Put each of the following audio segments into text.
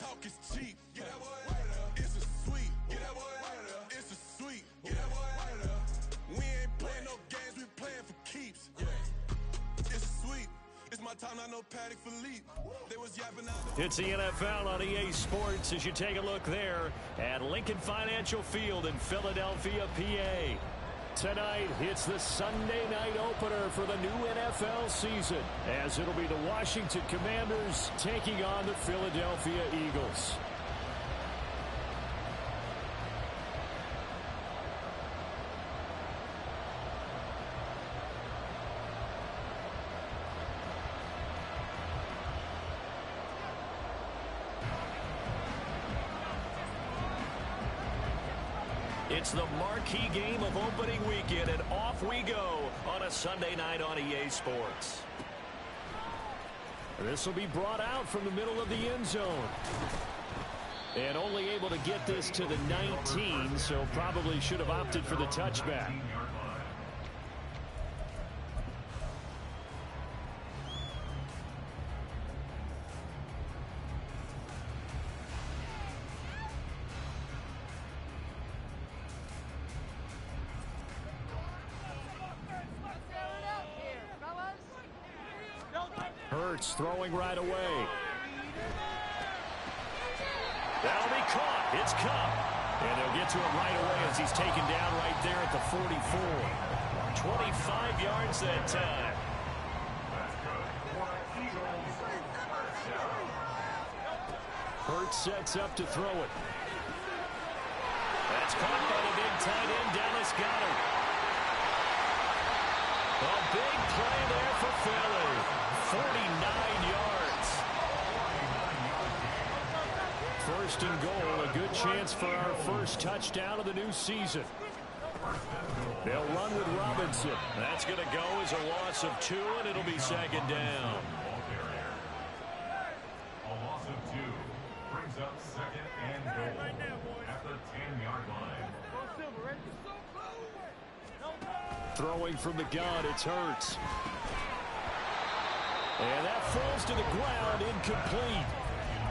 talk is cheap. Get that boy out of there. It's a sweep. Get that boy out of there. It's a sweep. Get that boy out of there. We ain't playing no games, we playing for keeps. Yeah. It's a sweep. It's my time, not no Patty Philippe. They was yapping out. It's the NFL on EA Sports as you take a look there at Lincoln Financial Field in Philadelphia, PA. Tonight, it's the Sunday night opener for the new NFL season, as it'll be the Washington Commanders taking on the Philadelphia Eagles. It's the marquee game of opening weekend, and off we go on a Sunday night on EA Sports. This will be brought out from the middle of the end zone. And only able to get this to the 19, so probably should have opted for the touchback. Hurts throwing right away. That'll be caught. It's Cup. And they'll get to it right away as he's taken down right there at the 44. 25 yards that time. Hurts sets up to throw it. That's caught by the big tight end, Dallas Goedert. A big play there for Philly. 49 yards. First and goal, a good chance for our first touchdown of the new season. They'll run with Robinson. That's going to go as a loss of 2, and it'll be second down. A loss of 2 brings up second and goal at the 10-yard line. Throwing from the gun, it's Hurts. And that falls to the ground, incomplete.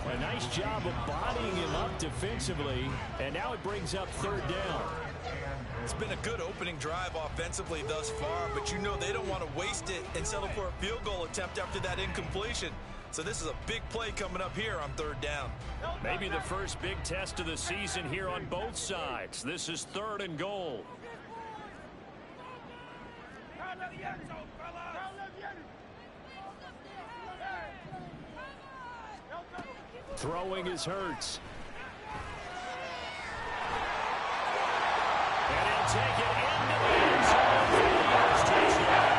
A nice job of bodying him up defensively, and now it brings up third down. It's been a good opening drive offensively thus far, but you know they don't want to waste it and settle for a field goal attempt after that incompletion. So this is a big play coming up here on third down. Maybe the first big test of the season here on both sides. This is third and goal. Throwing is Hurts. And he'll take it into the end zone for the Eagles touchdown.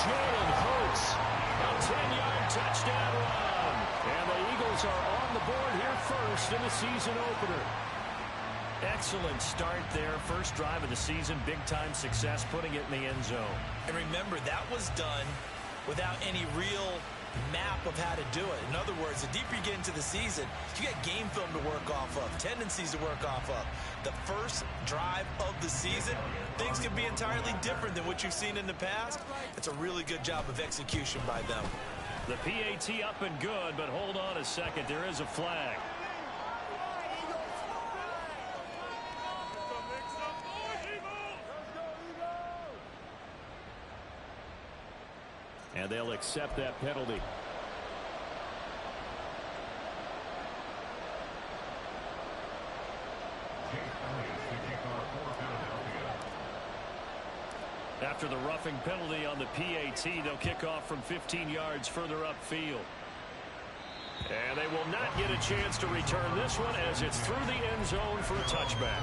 Jalen Hurts, a 10-yard touchdown run. And the Eagles are on the board here first in the season opener. Excellent start there. First drive of the season, big-time success, putting it in the end zone. And remember, that was done without any real map of how to do it. In other words, the deeper you get into the season, you got game film to work off of, tendencies to work off of. The first drive of the season, things can be entirely different than what you've seen in the past. It's a really good job of execution by them. The PAT up and good, but hold on a second. There is a flag. And they'll accept that penalty. After the roughing penalty on the PAT, they'll kick off from 15 yards further upfield. And they will not get a chance to return this one as it's through the end zone for a touchback.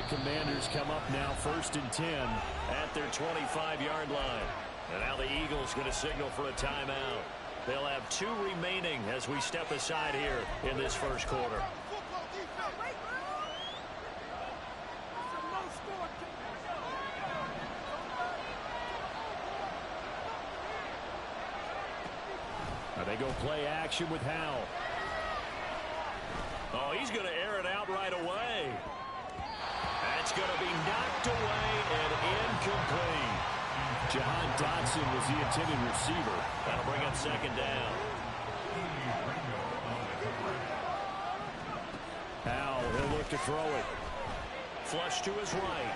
Commanders come up now first and 10 at their 25-yard line. And now the Eagles going to signal for a timeout. They'll have 2 remaining as we step aside here in this first quarter. They go play action with Howell. Oh, he's going to air it out right away. That's going to be knocked away and incomplete. Jahan Dotson was the intended receiver. That'll bring up second down. Howell, he'll look to throw it. Flush to his right.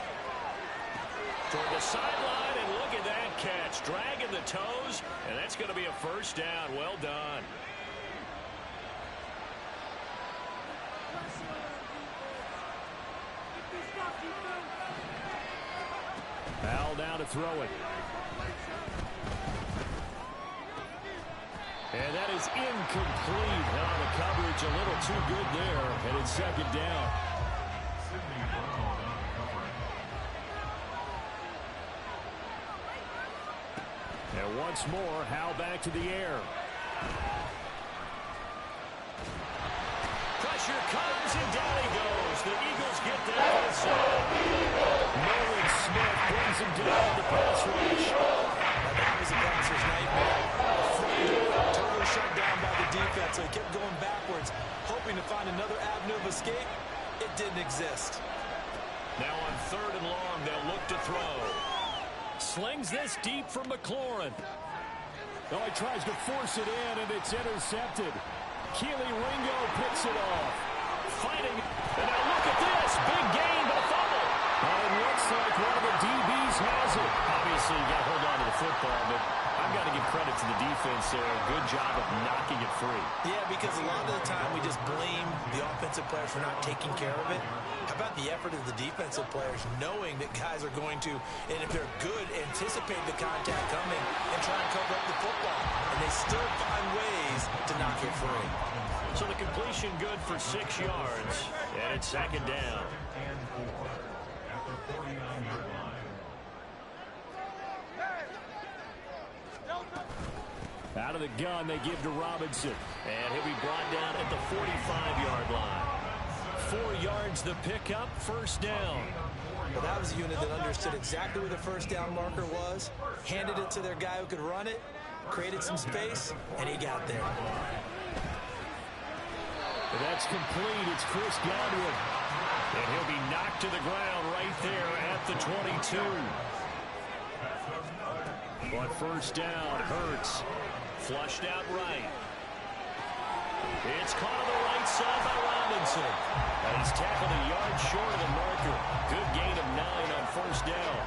Toward the sideline, and look at that catch. Dragging the toes, and that's going to be a first down. Well done. Howell down to throw it. And that is incomplete. Now the coverage a little too good there, and it's second down. And once more, Howell back to the air. Pressure comes, and down he goes. The Eagles get that for the sack. Nolan Smith brings him down on the pass rush. Now that was a bouncer's nightmare. Totally shut down by the defense, so he kept going backwards, hoping to find another avenue of escape. It didn't exist. Now on 3rd and long, they'll look to throw. Slings this deep from McLaurin. Oh, he tries to force it in, and it's intercepted. Keely Ringo picks it off. Fighting. And now look at this. Big gain, but a fumble. And it looks like one of the DBs has it. Obviously, you got to hold on to the football, but I've got to give credit to the defense there. A good job of knocking it free. Yeah, because a lot of the time we just blame the offensive players for not taking care of it. How about the effort of the defensive players knowing that guys are going to, and if they're good, anticipate the contact coming and try and cover up the football. And they still find ways to knock it free. So the completion good for 6 yards, and it's second down. And 4 at the 49-yard line. Out of the gun, they give to Robinson. And he'll be brought down at the 45-yard line. 4 yards the pickup, first down. Well, that was a unit that understood exactly where the first down marker was, handed it to their guy who could run it, created some space, and he got there. And that's complete. It's Chris Godwin. And he'll be knocked to the ground right there at the 22. On first down, Hurts. Flushed out right. It's caught on the right side by Robinson. And he's tackled a yard short of the marker. Good gain of 9 on first down.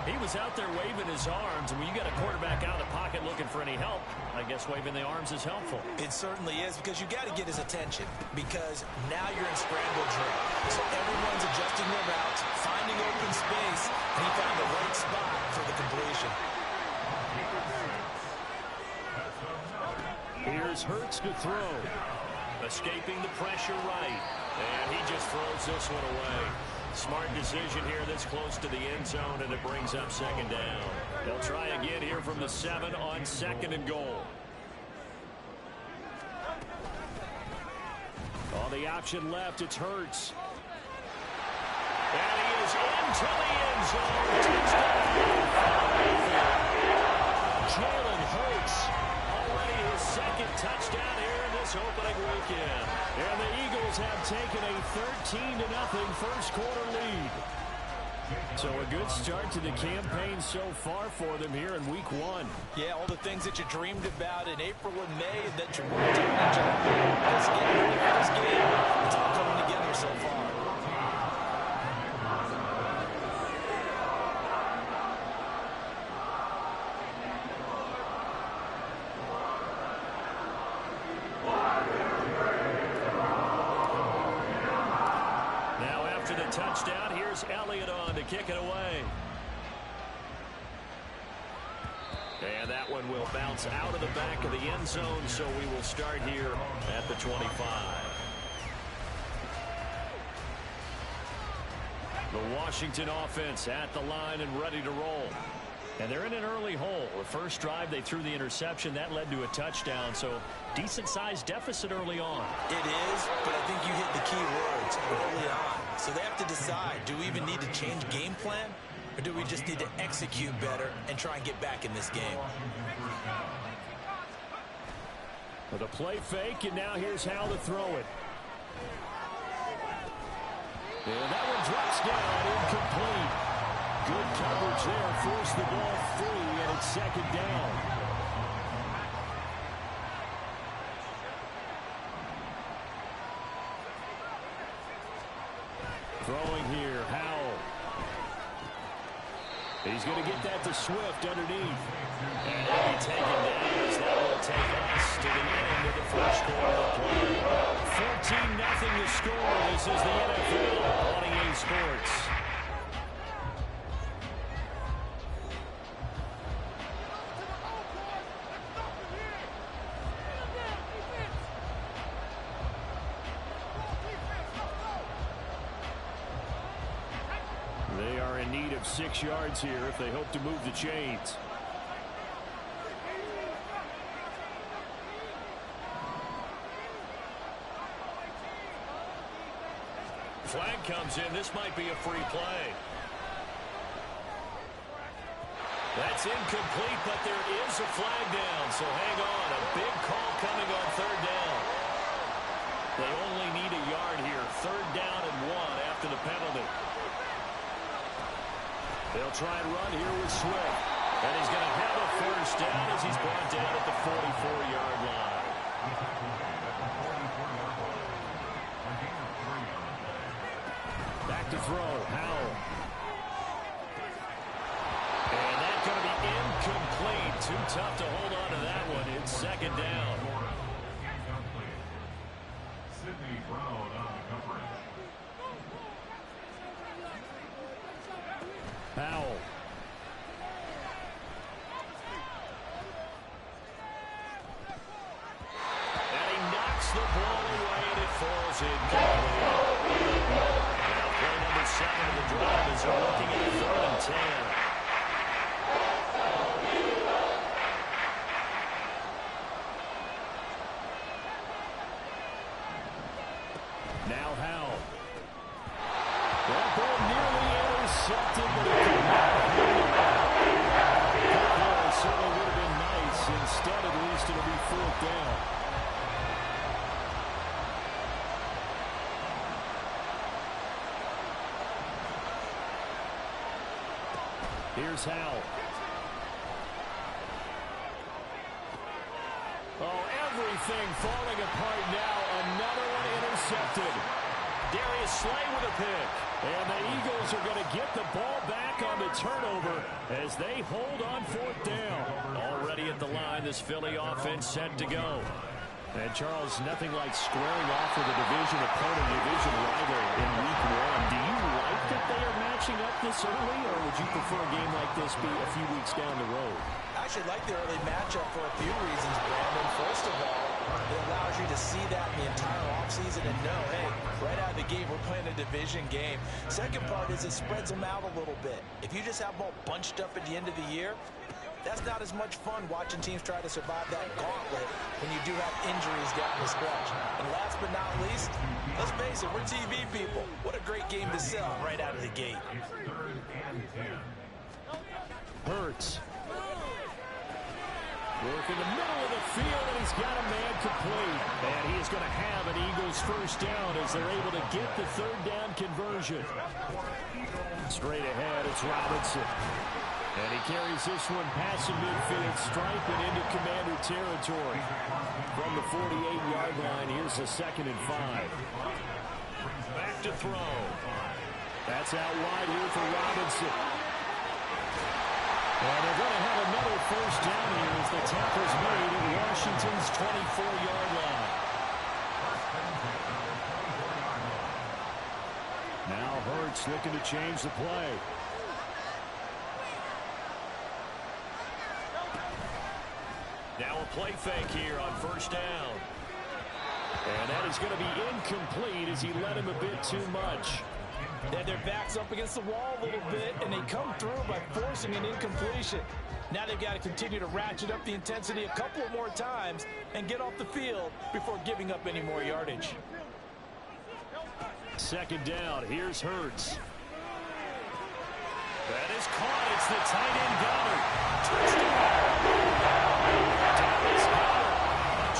He was out there waving his arms, and when you got a quarterback out of the pocket looking for any help, I guess waving the arms is helpful. It certainly is, because you got to get his attention, because now you're in scramble drill. So everyone's adjusting their routes, finding open space, and he found the right spot for the completion. Here's Hurts to throw. Escaping the pressure right. And he just throws this one away. Smart decision here this close to the end zone, and it brings up second down. They'll try again here from the 7 on 2nd and goal. On the option left, it's Hurts. And he is into the end zone. Touchdown. Jalen Hurts. Already his 2nd touchdown here in this opening weekend. And the Eagles have taken a 13-0 first quarter lead. So a good start to the campaign so far for them here in week 1. Yeah, all the things that you dreamed about in April and May that you worked on in July. This game, it's all coming together so far. Touchdown. Here's Elliott on to kick it away. And that one will bounce out of the back of the end zone, so we will start here at the 25. The Washington offense at the line and ready to roll. And they're in an early hole. The first drive, they threw the interception. That led to a touchdown, so decent-sized deficit early on. It is, but I think you hit the key words early on. So they have to decide, do we even need to change game plan, or do we just need to execute better and try and get back in this game? With a play fake, and now here's how to throw it. And that one drops down, incomplete. Good coverage there, forced the ball free, and it's second down. Throwing here, Howell. He's going to get that to Swift underneath. And he'll be taken down as that will take us to the end of the first quarter of play. 14-0 the score. This is the NFL on EA Sports. They are in need of 6 yards here if they hope to move the chains. Flag comes in. This might be a free play. That's incomplete, but there is a flag down, so hang on. A big call coming on third down. They only need a yard here. Third down and 1 after the penalty. They'll try and run here with Swift. And he's going to have a first down as he's brought down at the 44-yard line. Back to throw. Howell. And that's going to be incomplete. Too tough to hold on to that one. It's second down. Sidney Brown on the coverage. Howell. And he knocks the ball away, and it falls incomplete. Now play number 7 of the drive as they're looking at 3rd and 10. Now Howell. That ball nearly intercepted, but it could not hang on. That certainly would have been nice. Instead, at least, it'll be 4th down. Here's Howell. Oh, everything falling apart now. Another one intercepted. Darius Slay with a pick. And the Eagles are going to get the ball back on the turnover as they hold on 4th down. Already at the line, this Philly offense set to go. And Charles, nothing like squaring off with a division opponent, division rival in week 1. Do you like that they are matching up this early, or would you prefer a game like this be a few weeks down the road? I actually like the early matchup for a few reasons, Brandon. First of all, it allows you to see that in the entire offseason and know, hey, right out of the gate, we're playing a division game. Second part is it spreads them out a little bit. If you just have them all bunched up at the end of the year, that's not as much fun watching teams try to survive that gauntlet when you do have injuries down the stretch. And last but not least, let's face it, we're TV people. What a great game to sell right out of the gate. Hurts. Work in the middle of the field, and he's got a man complete. And he is going to have an Eagles first down as they're able to get the 3rd down conversion. Straight ahead, it's Robinson. And he carries this one past the midfield stripe and into Commander territory. From the 48-yard line, here's a 2nd and 5. Back to throw. That's out wide here for Robinson. And they're going to have another first down here as the tackle's made at Washington's 24-yard line. Now Hurts looking to change the play. Now a play fake here on first down. And that is going to be incomplete as he led him a bit too much. They had their backs up against the wall a little bit, and they come through by forcing an incompletion. Now they've got to continue to ratchet up the intensity a couple of more times and get off the field before giving up any more yardage. 2nd down. Here's Hurts. That is caught. It's the tight end Goddard. Touchdown. Dallas Goddard, a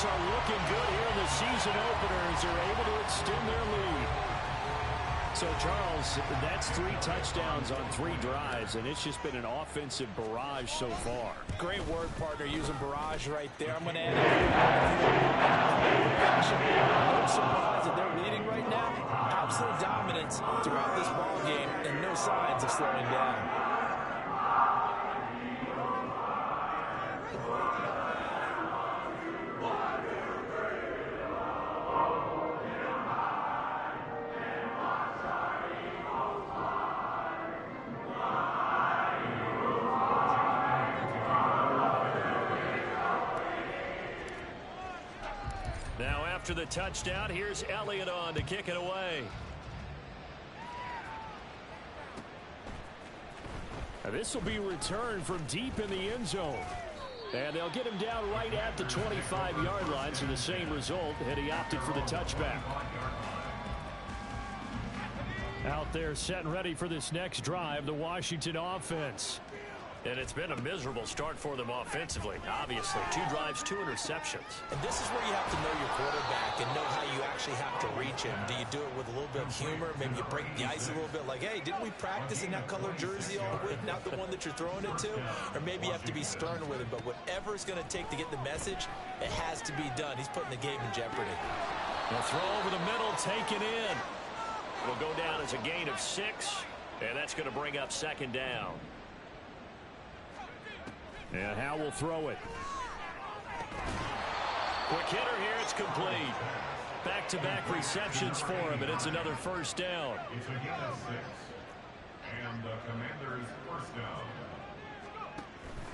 Eagles are looking good here in the season opener as they're able to extend their lead. So, Charles, that's 3 touchdowns on 3 drives, and it's just been an offensive barrage so far. Great word, partner, using barrage right there. I'm going to add no surprise that they're leading right now. Absolute dominance throughout this ball game and no signs of slowing down. Now after the touchdown, here's Elliott on to kick it away. Now this will be returned from deep in the end zone. And they'll get him down right at the 25-yard line, so the same result, and he opted for the touchback. Out there set and ready for this next drive, the Washington offense. And it's been a miserable start for them offensively, obviously. 2 drives, 2 interceptions. And this is where you have to know your quarterback and know how you actually have to reach him. Do you do it with a little bit of humor? Maybe you break the ice a little bit like, hey, didn't we practice in that color jersey all week, not the one that you're throwing it to? Or maybe you have to be stern with him. But whatever it's going to take to get the message, it has to be done. He's putting the game in jeopardy. They'll throw over the middle, taken in. Will go down as a gain of 6, and that's going to bring up 2nd down. And Howe will throw it. Quick hitter here, it's complete. Back-to-back receptions for him, and it's another 1st down. It's a gain of 6. And the Commanders' 1st down.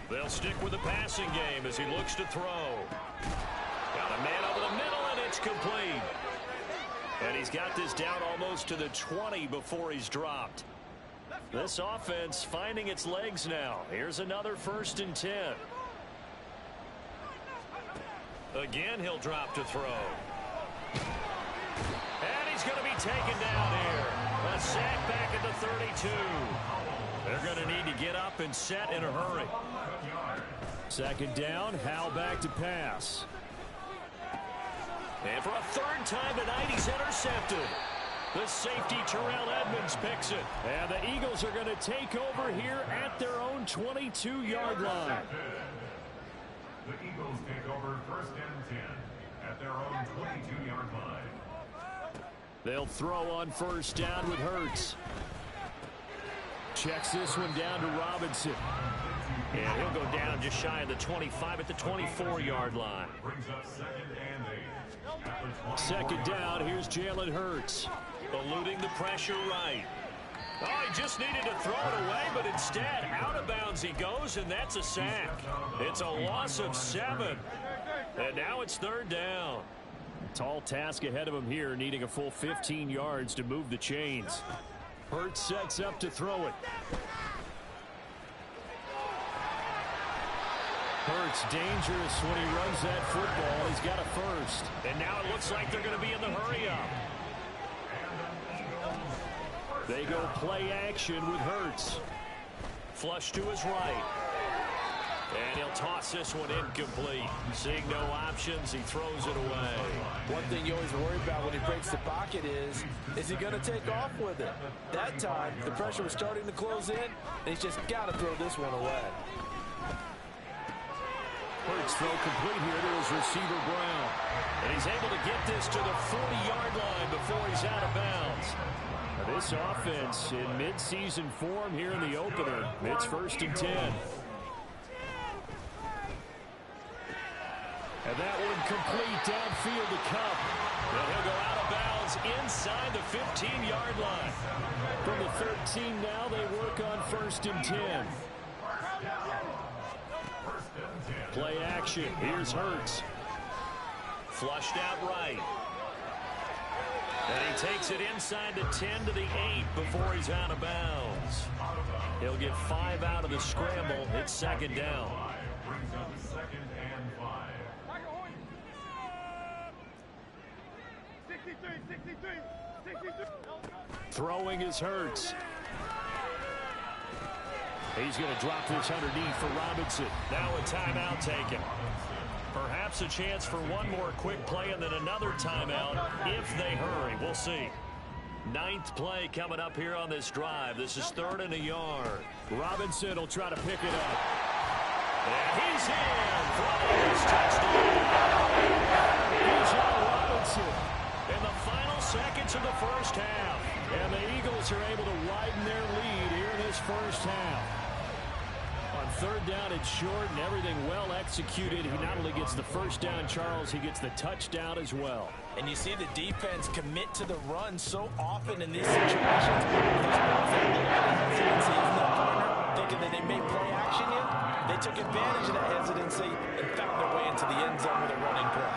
They'll stick with the passing game as he looks to throw. Got a man over the middle, and it's complete. And he's got this down almost to the 20 before he's dropped. This offense finding its legs now. Here's another 1st and 10. Again, he'll drop to throw. And he's going to be taken down here. A sack back at the 32. They're going to need to get up and set in a hurry. 2nd down, Howe back to pass. And for a 3rd time tonight, he's intercepted. The safety, Terrell Edmonds, picks it. And the Eagles are going to take over here at their own 22-yard line. The Eagles take over 1st and 10 at their own 22-yard line. They'll throw on 1st down with Hurts. Checks this one down to Robinson. And he'll go down just shy of the 25 at the 24-yard line. Brings up 2nd and 8 at the 2nd down, here's Jalen Hurts. Eluding the pressure right. Oh, he just needed to throw it away, but instead, out of bounds he goes, and that's a sack. It's a loss of 7. And now it's 3rd down. Tall task ahead of him here, needing a full 15 yards to move the chains. Hurts sets up to throw it. Hurts dangerous when he runs that football. He's got a 1st. And now it looks like they're going to be in the hurry-up. They go play action with Hurts. Flush to his right. And he'll toss this one incomplete. Seeing no options, he throws it away. One thing you always worry about when he breaks the pocket is he going to take off with it? That time, the pressure was starting to close in, and he's just got to throw this one away. Hurts throw complete here to his receiver, Brown. And he's able to get this to the 40-yard line before he's out of bounds. Now this offense in midseason form here in the opener. It's 1st and 10. And that one complete downfield to Cup. And he'll go out of bounds inside the 15-yard line. From the 13 now, they work on 1st and 10. Play action. Here's Hurts. Flushed out right. And he takes it inside the 10 to the 8 before he's out of bounds. He'll get 5 out of the scramble. It's 2nd down. Brings up 2nd and 5. 63. Throwing is Hurts. He's going to drop this underneath for Robinson. Now a timeout taken. Perhaps perhaps a chance for one more quick play and then another timeout if they hurry. We'll see. Ninth play coming up here on this drive. This is 3rd and a yard. Robinson will try to pick it up. And he's in for his touchdown. Robinson in the final seconds of the first half. And the Eagles are able to widen their lead here in this first half. On 3rd down, it's short and everything well executed. He not only gets the first down, Charles, he gets the touchdown as well. And you see the defense commit to the run so often in these situations. There's often a little bit of hesitancy in their corner, thinking that they may play action you. They took advantage of that hesitancy and found their way into the end zone with a running play.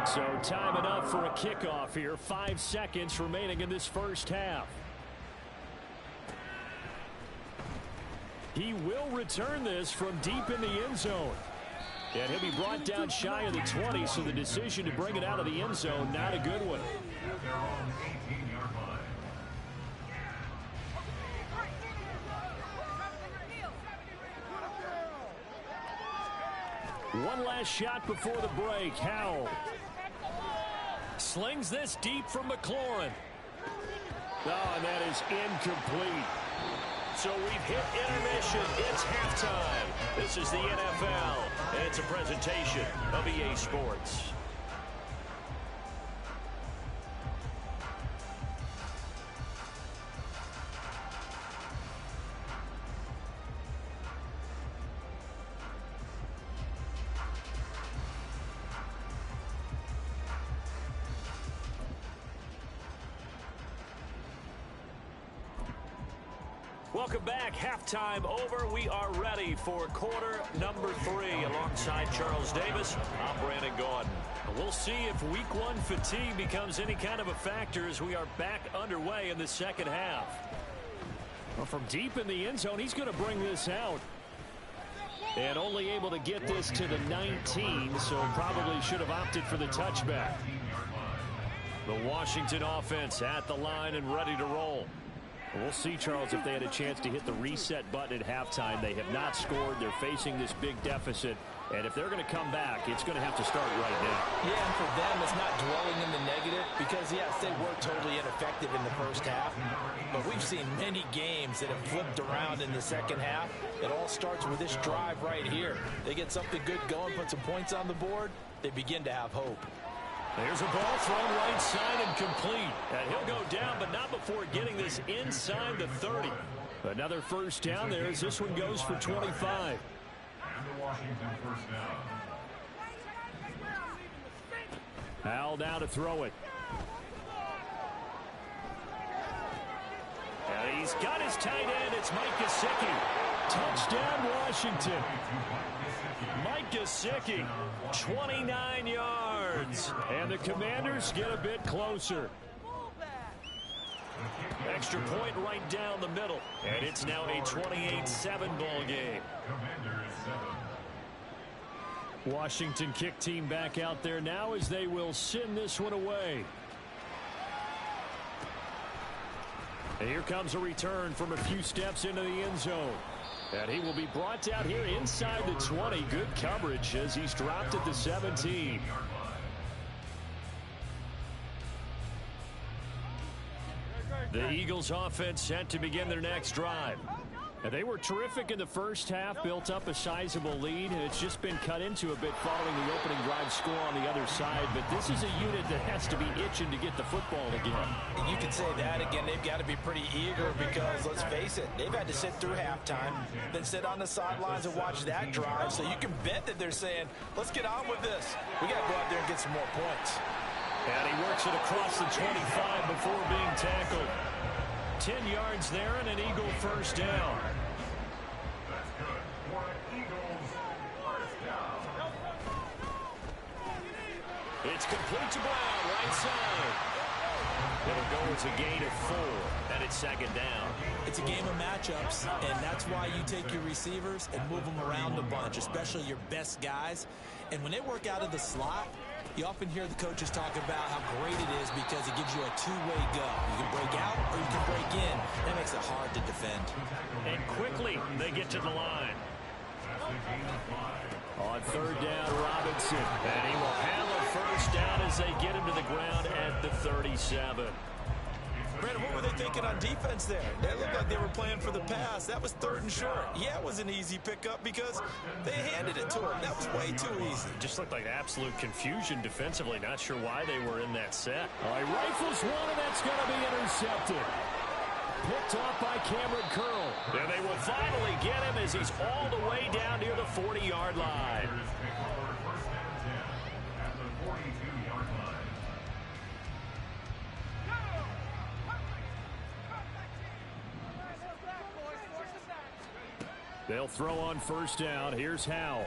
So time it up for a kickoff here. 5 seconds remaining in this first half. He will return this from deep in the end zone. And he'll be brought down shy of the 20, so the decision to bring it out of the end zone, not a good one. At their own 18-yard line. One last shot before the break. Howell slings this deep from McLaurin. Oh, and that is incomplete. So we've hit intermission. It's halftime. This is the NFL, and it's a presentation of EA Sports. Welcome back. Halftime over. We are ready for quarter number 3. Alongside Charles Davis, I'm Brandon Gaudin. We'll see if week 1 fatigue becomes any kind of a factor as we are back underway in the second half. Well, from deep in the end zone, he's going to bring this out. And only able to get this to the 19, so probably should have opted for the touchback. The Washington offense at the line and ready to roll. We'll see, Charles, if they had a chance to hit the reset button at halftime. They have not scored. They're facing this big deficit. And if they're going to come back, it's going to have to start right now. Yeah, and for them, it's not dwelling in the negative because, yes, they were totally ineffective in the first half. But we've seen many games that have flipped around in the second half. It all starts with this drive right here. They get something good going, put some points on the board, they begin to have hope. There's a ball thrown right side and complete. And he'll go down, but not before getting this inside the 30. Another first down there as this one goes for 25. And the Washington first down. Howell now to throw it. And he's got his tight end. It's Mike Gesicki. Touchdown, Washington. Mike Gesicki, 29 yards. And the Commanders get a bit closer. Extra point right down the middle. And it's now a 28-7 ball game. Commanders 7. Washington kick team back out there now as they will send this one away. And here comes a return from a few steps into the end zone. And he will be brought down here inside the 20. Good coverage as he's dropped at the 17. The Eagles offense set to begin their next drive. And they were terrific in the first half, built up a sizable lead, and it's just been cut into a bit following the opening drive score on the other side. But this is a unit that has to be itching to get the football again. You can say that again. They've got to be pretty eager because, let's face it, they've had to sit through halftime, then sit on the sidelines and watch that drive. So you can bet that they're saying, let's get on with this. We got to go out there and get some more points. And he works it across the 25 before being tackled. 10 yards there and an Eagle first down. That's good for an Eagles first down. It's complete to Brown, right side. It'll go as a gain of 4, and it's second down. It's a game of matchups, and that's why you take your receivers and move them around a bunch, especially your best guys. And when they work out of the slot, you often hear the coaches talk about how great it is because it gives you a two-way go. You can break out or you can break in. That makes it hard to defend. And quickly, they get to the line. On third down, Robinson. And he will handle first down as they get him to the ground at the 37. Brandon, what were they thinking on defense there? They looked like they were playing for the pass. That was third and short. Yeah, it was an easy pickup because they handed it to him. That was way too easy. Just looked like absolute confusion defensively. Not sure why they were in that set. All right, rifles one, and that's going to be intercepted. Picked off by Cameron Curl. And they will finally get him as he's all the way down near the 40-yard line. They'll throw on first down. Here's Howell.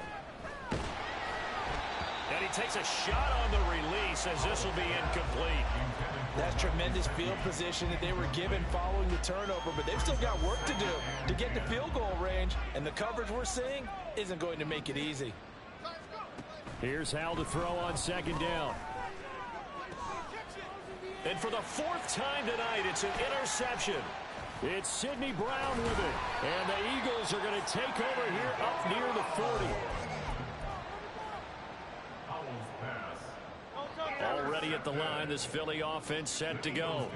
And he takes a shot on the release as this will be incomplete. That's tremendous field position that they were given following the turnover, but they've still got work to do to get to field goal range, and the coverage we're seeing isn't going to make it easy. Here's Howell to throw on second down. And for the fourth time tonight, it's an interception. It's Sidney Brown with it. And the Eagles are going to take over here up near the 40. Already at the line, this Philly offense set to go.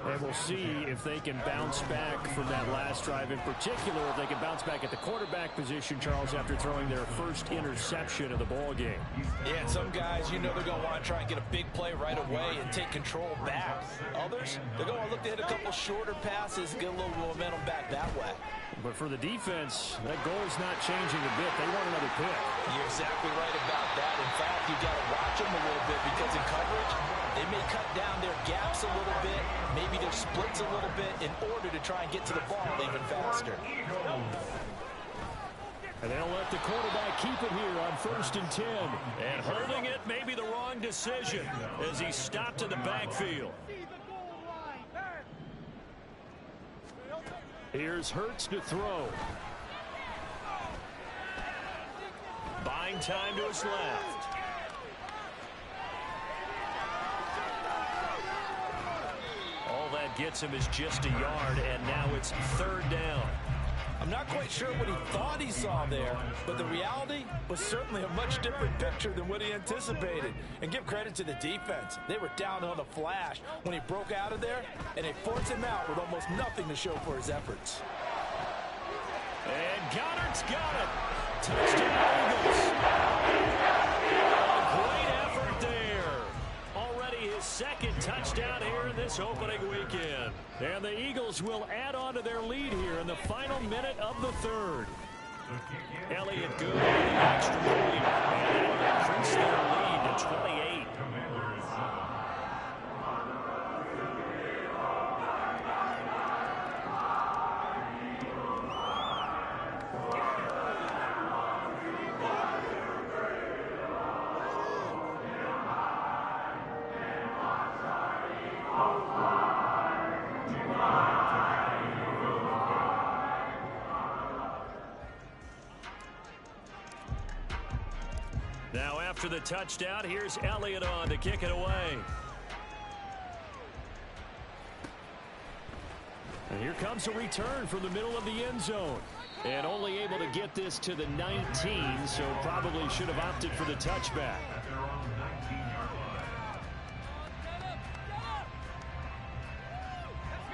And we'll see if they can bounce back from that last drive. In particular, if they can bounce back at the quarterback position, Charles, after throwing their first interception of the ball game. Yeah, and some guys, you know they're going to want to try and get a big play right away and take control back. Others, they're going to look to hit a couple shorter passes, get a little momentum back that way. But for the defense, that goal is not changing a bit. They want another pick. You're exactly right about that. In fact, you've got to watch them a little bit because in coverage, they may cut down their gaps a little bit, maybe their splits a little bit in order to try and get to the ball even faster. And they'll let the quarterback keep it here on 1st and 10. And holding it may be the wrong decision as he stopped in the backfield. Here's Hurts to throw. Buying time to his left. All that gets him is just a yard, and now it's third down. I'm not quite sure what he thought he saw there, but the reality was certainly a much different picture than what he anticipated. And give credit to the defense. They were down on the flash when he broke out of there, and they forced him out with almost nothing to show for his efforts. And Goddard's got it. Touchdown, Eagles. A great effort there. Already his second touchdown here in this opening weekend. And the Eagles will add on to their lead here in the final minute of the third. Elliott good on the extra point. And it will increase their lead to 28. Now after the touchdown, here's Elliott on to kick it away. And here comes a return from the middle of the end zone. And only able to get this to the 19, so probably should have opted for the touchback.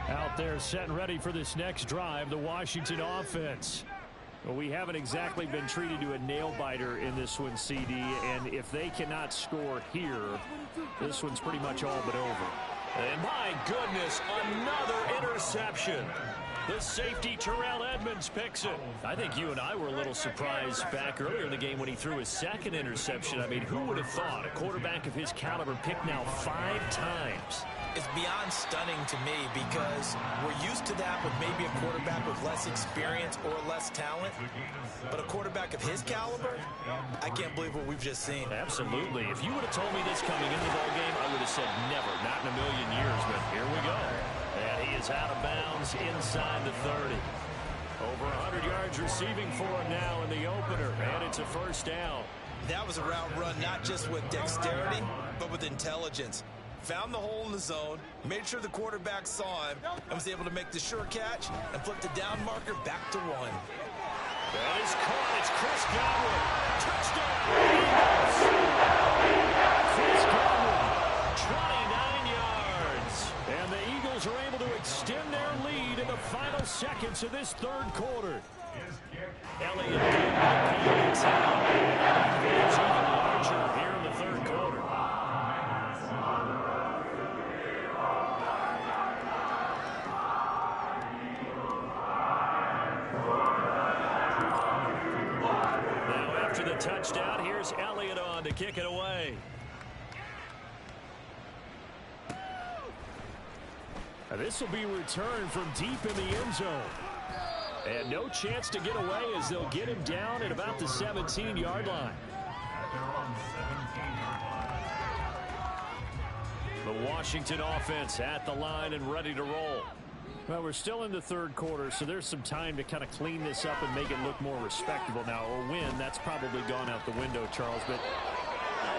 Out there set and ready for this next drive, the Washington offense. Well, we haven't exactly been treated to a nail-biter in this one, CD, and if they cannot score here, this one's pretty much all but over. And my goodness, another interception. The safety, Terrell Edmonds, picks it. I think you and I were a little surprised back earlier in the game when he threw his second interception. I mean, who would have thought a quarterback of his caliber picked now 5 times? It's beyond stunning to me because we're used to that with maybe a quarterback with less experience or less talent. But a quarterback of his caliber, I can't believe what we've just seen. Absolutely. If you would have told me this coming into the ball game, I would have said never, not in a million years. But here we go. And he is out of bounds inside the 30. Over 100 yards receiving for him now in the opener. And it's a first down. That was a route run not just with dexterity, but with intelligence. Found the hole in the zone, made sure the quarterback saw him, and was able to make the sure catch and flip the down marker back to 1. That is caught. It's Chris Godwin. Touchdown, Eagles. Chris Godwin, 29 yards. And the Eagles are able to extend their lead in the final seconds of this third quarter. Elliott it's even larger here in the third quarter. Now after the touchdown, here's Elliott on to kick it away. This will be returned from deep in the end zone. And no chance to get away as they'll get him down at about the 17-yard line. The Washington offense at the line and ready to roll. Well, we're still in the third quarter, so there's some time to kind of clean this up and make it look more respectable. Now, a win, that's probably gone out the window, Charles, but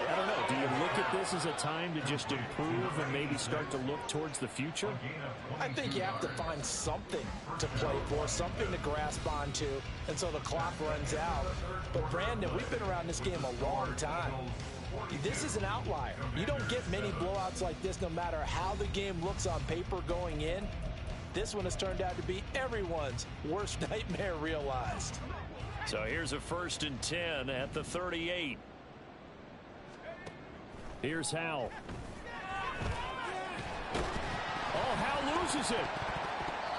I don't know. Do you look at this as a time to just improve and maybe start to look towards the future? I think you have to find something to play for, something to grasp onto, and so the clock runs out. But, Brandon, we've been around this game a long time. This is an outlier. You don't get many blowouts like this no matter how the game looks on paper going in. This one has turned out to be everyone's worst nightmare realized. So here's a 1st and 10 at the 38. Here's Howell. Oh, Howell loses it.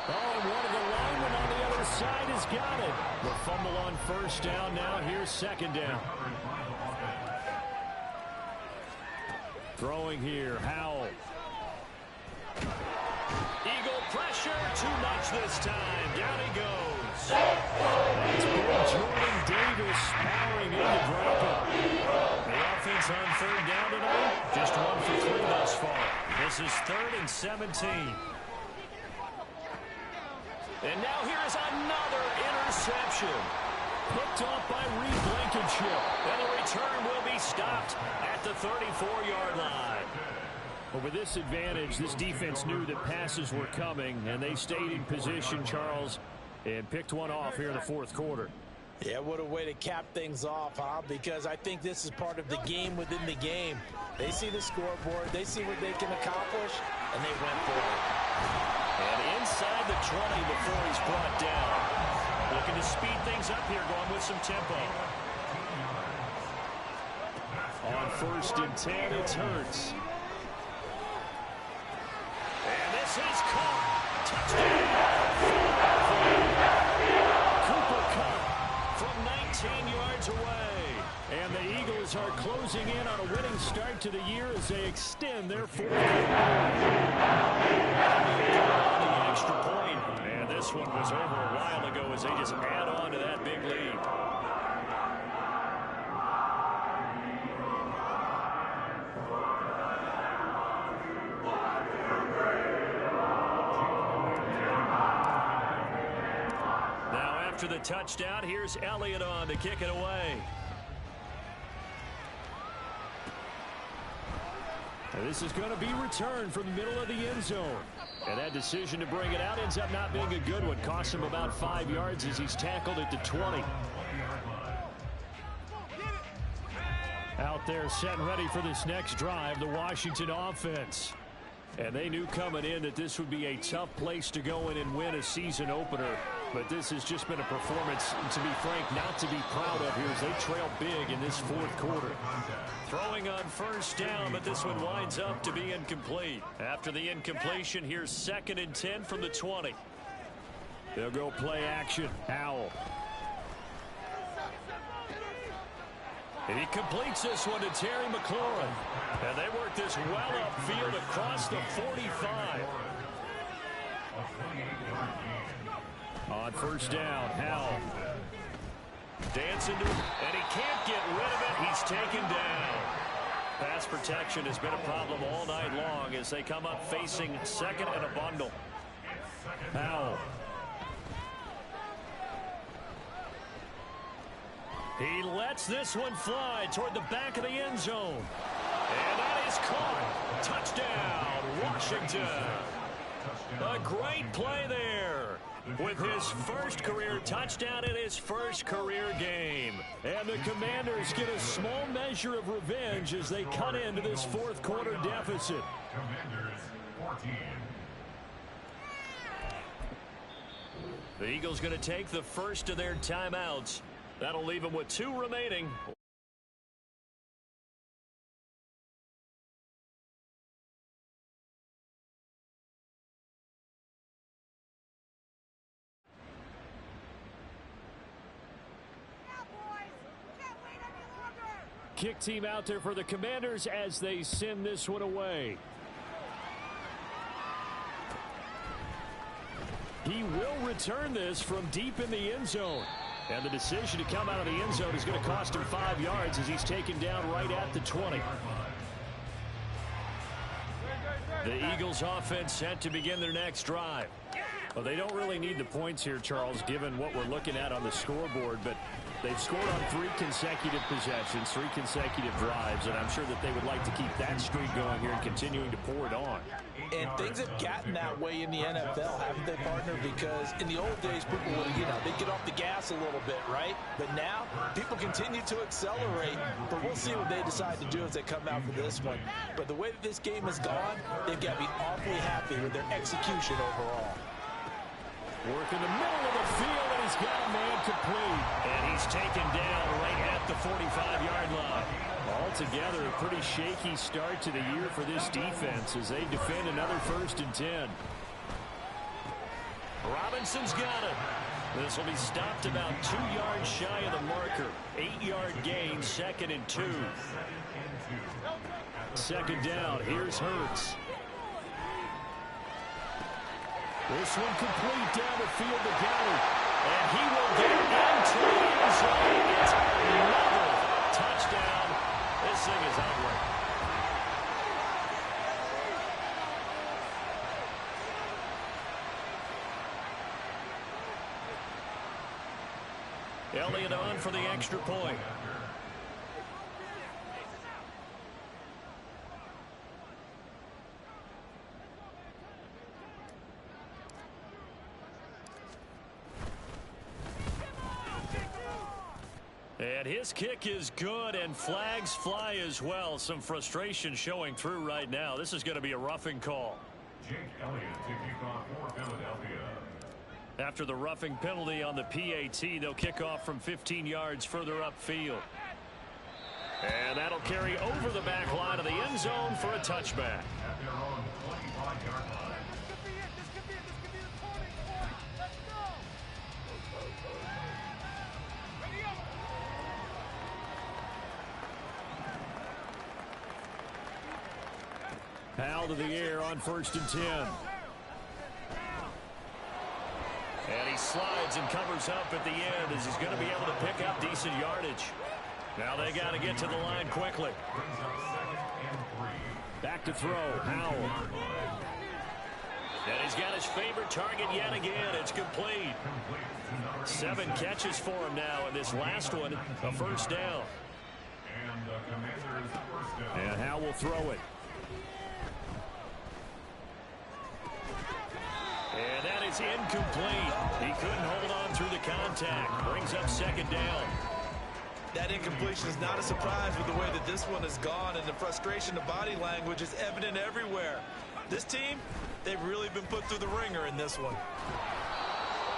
Oh, and one of the linemen on the other side has got it. The fumble on 1st down. Now here's 2nd down. Throwing here, Howell. Eagle pressure, too much this time. Down he goes. It's big Jordan Davis powering in to drop it. The offense on 3rd down tonight, just 1 for 3 thus far. This is 3rd and 17. And now here is another interception. Picked off by Reed Blankenship. And the return will be stopped at the 34-yard line. Well, with this advantage, this defense knew that passes were coming, and they stayed in position, Charles, and picked one off here in the 4th quarter. Yeah, what a way to cap things off, huh? Because I think this is part of the game within the game. They see the scoreboard, they see what they can accomplish, and they went for it. And inside the 20 before he's brought down. Looking to speed things up here, going with some tempo. On 1st and 10, it's Hurts. And this is caught. Touchdown. Cooper Kupp from 19 yards away. And the Eagles are closing in on a winning start to the year as they extend their 4th quarter. The extra point. And this one was over a while ago as they just add on to that big lead. After the touchdown, here's Elliott on to kick it away. And this is going to be returned from the middle of the end zone. And that decision to bring it out ends up not being a good one. Costs him about 5 yards as he's tackled at the 20. Out there set and ready for this next drive, the Washington offense. And they knew coming in that this would be a tough place to go in and win a season opener. But this has just been a performance, to be frank, not to be proud of here as they trail big in this 4th quarter. Throwing on 1st down, but this one winds up to be incomplete. After the incompletion, here's 2nd and 10 from the 20. They'll go play action. Howell. And he completes this one to Terry McLaurin. And they work this well upfield across the 45. On 1st down, Howell. Dancing to him, and he can't get rid of it. He's taken down. Pass protection has been a problem all night long as they come up facing 2nd and a bundle. Howell. He led lets this one fly toward the back of the end zone. And that is caught. Touchdown, Washington. A great play there with his first career touchdown in his first career game. And the Commanders get a small measure of revenge as they cut into this fourth quarter deficit. Commanders 14. The Eagles going to take the first of their timeouts. That'll leave them with 2 remaining. Kick team out there for the Commanders as they send this one away. He will return this from deep in the end zone. And the decision to come out of the end zone is going to cost him 5 yards as he's taken down right at the 20. The Eagles offense set to begin their next drive. Well, they don't really need the points here, Charles, given what we're looking at on the scoreboard, but they've scored on 3 consecutive possessions, 3 consecutive drives, and I'm sure that they would like to keep that streak going here and continuing to pour it on. And things have gotten that way in the NFL, haven't they, partner? Because in the old days, people would, they'd get off the gas a little bit, right? But now, people continue to accelerate, but we'll see what they decide to do as they come out for this one. But the way that this game has gone, they've got to be awfully happy with their execution overall. Work in the middle of the field, and he's got a man complete. And he's taken down right at the 45-yard line. Altogether, a pretty shaky start to the year for this defense as they defend another 1st and 10. Robinson's got it. This will be stopped about 2 yards shy of the marker. 8-yard gain, 2nd and 2. 2nd down, here's Hurts. This one complete down the field to Goddard. And he will get into the end zone. It's another touchdown. This thing is outright. Elliott on for the extra point. And his kick is good, and flags fly as well. Some frustration showing through right now. This is going to be a roughing call. Jake Elliott to kick off for Philadelphia. After the roughing penalty on the PAT, they'll kick off from 15 yards further upfield. And that'll carry over the back line of the end zone for a touchback. At their own 25-yard line. Powell to the air on 1st and 10. And he slides and covers up at the end as he's going to be able to pick up decent yardage. Now they got to get to the line quickly. Back to throw, Powell. And he's got his favorite target yet again. It's complete. 7 catches for him now, and this last one, a 1st down. And Howell will throw it. And that is incomplete. He couldn't hold on through the contact. Brings up 2nd down. That incompletion is not a surprise with the way that this one has gone, and the frustration of body language is evident everywhere. This team, they've really been put through the ringer in this one.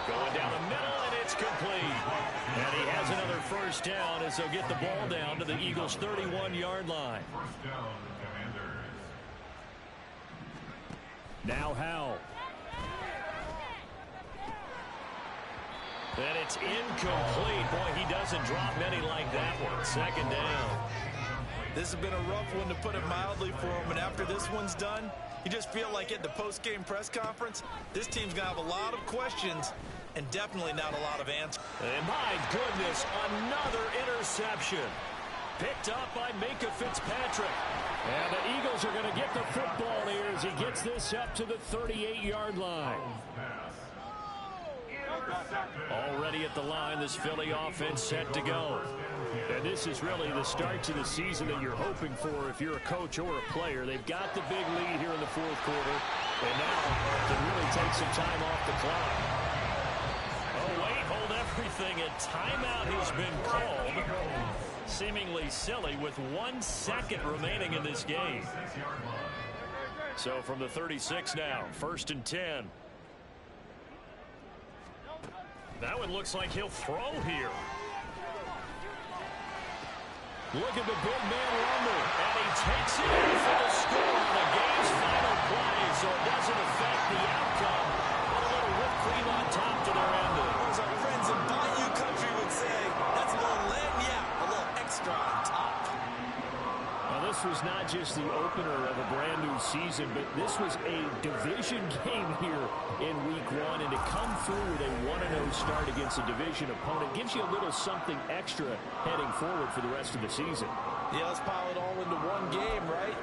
Going down the middle, and it's complete. And he has another 1st down as they'll get the ball down to the Eagles' 31-yard line. 1st down, Commanders. Now Howell. And it's incomplete. Boy, he doesn't drop many like that one. 2nd down. This has been a rough one, to put it mildly, for him. And after this one's done, you just feel like at the post-game press conference, this team's going to have a lot of questions and definitely not a lot of answers. And my goodness, another interception. Picked up by Minka Fitzpatrick. And the Eagles are going to get the football here as he gets this up to the 38-yard line. Already at the line, this Philly offense set to go. And this is really the start to the season that you're hoping for if you're a coach or a player. They've got the big lead here in the fourth quarter, and now can really take some time off the clock. Oh, wait, hold everything. A timeout has been called. Seemingly silly with 1 second remaining in this game. So from the 36 now, 1st and 10. That one looks like he'll throw here. Look at the big man rumble, and he takes it in for the score on the game's final play, so it doesn't affect the outcome. But a little whipped cream on top to their ending. As our friends in Bayou Country would say, that's a little lagniappe, a little extra on top. Now, this was not just the opener of a brand new season, but this was a division game here in week 1, and to come through with a 1-0 start against a division opponent gives you a little something extra heading forward for the rest of the season. Yeah, let's pile it all into one game, right?